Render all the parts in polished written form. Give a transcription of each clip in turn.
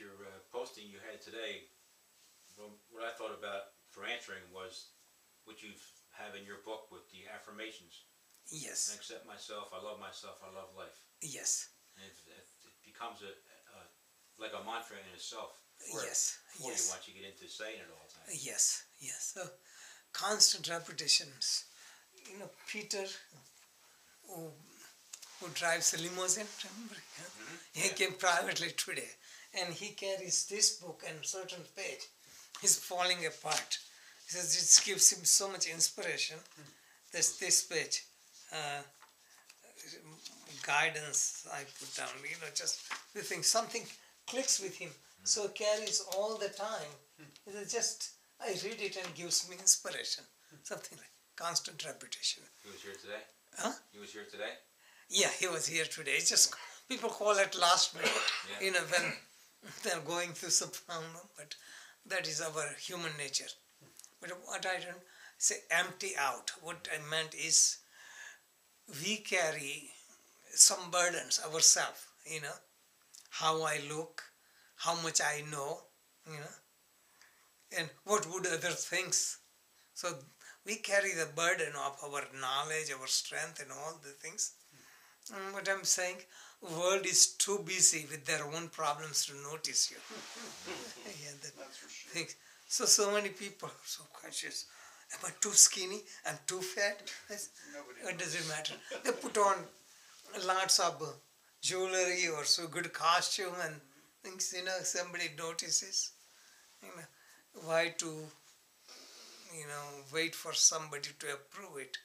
your posting you had today, what I thought about for answering was what you have in your book with the affirmations. Yes. I accept myself, I love myself, I love life. Yes. And it becomes like a mantra in itself for yes. you Yes. once you get into saying it all the time. Yes. Yes. So constant repetitions. You know, Peter, who drives a limousine, remember? He came privately today, and he carries this book and certain page. He's falling apart. He says it gives him so much inspiration. There's this page, guidance I put down, just the thing, something clicks with him, so carries all the time. It's just, I read it and gives me inspiration, something like constant repetition. He was here today? Huh? He was here today? Yeah, he was here today. It's just, people call it last minute, when they're going through some problem, but that is our human nature. But what I don't say, empty out, what I meant is, we carry some burdens ourselves, how I look, how much I know, and what would other things. So we carry the burden of our knowledge, our strength, and all the things. And what I'm saying, world is too busy with their own problems to notice you. That's for sure. So many people are so conscious. Am I too skinny? I'm too fat? What does it matter? They put on lots of jewelry or so good costume and things, somebody notices. Why to, wait for somebody to approve it?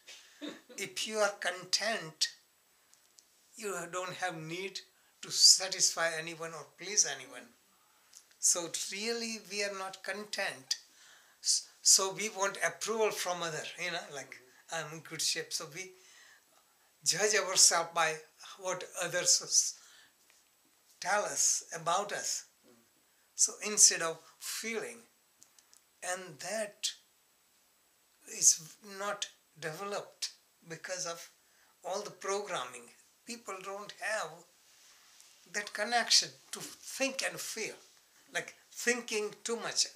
If you are content, you don't have need to satisfy anyone or please anyone. So really we are not content. So we want approval from other, like I'm in good shape. So we judge ourselves by what others tell us about us. So instead of feeling, and that is not developed because of all the programming. People don't have that connection to think and feel. Like thinking too much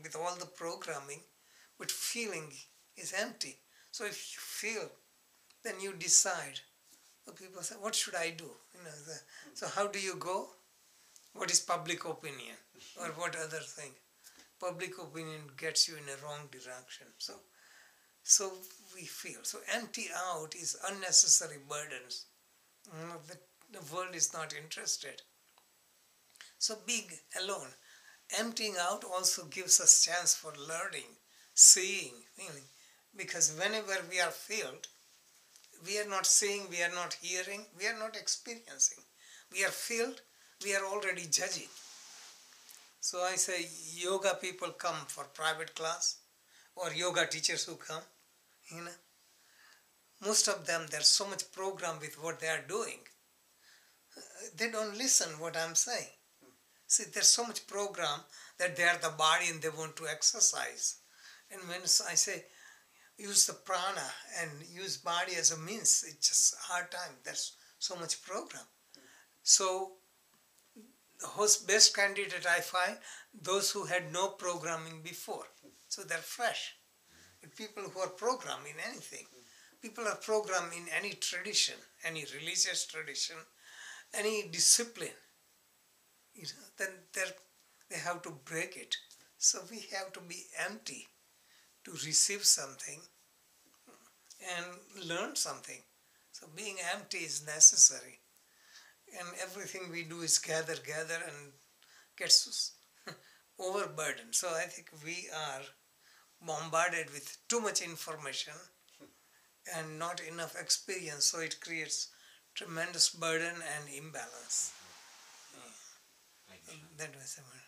with all the programming, but feeling is empty. So if you feel, then you decide. So people say, what should I do? So how do you go? What is public opinion? Or what other thing? Public opinion gets you in a wrong direction. So we feel. So empty out is unnecessary burdens. The world is not interested. So being alone, emptying out also gives us chance for learning, seeing, feeling. Because whenever we are filled, we are not seeing, we are not hearing, we are not experiencing. We are filled, we are already judging. So I say yoga people come for private class or yoga teachers who come, most of them, there's so much program with what they are doing. They don't listen what I'm saying. See, there's so much program that they are the body and they want to exercise. And when I say use the prana and use body as a means, it's just a hard time. There's so much program. So the best candidate I find, those who had no programming before. So they're fresh. But people who are programmed in anything, people are programmed in any tradition, any religious tradition, any discipline, then they have to break it. So we have to be empty to receive something and learn something. So being empty is necessary. And everything we do is gather and gets overburdened. So I think we are bombarded with too much information and not enough experience. So it creates tremendous burden and imbalance. Thank you. That was the one.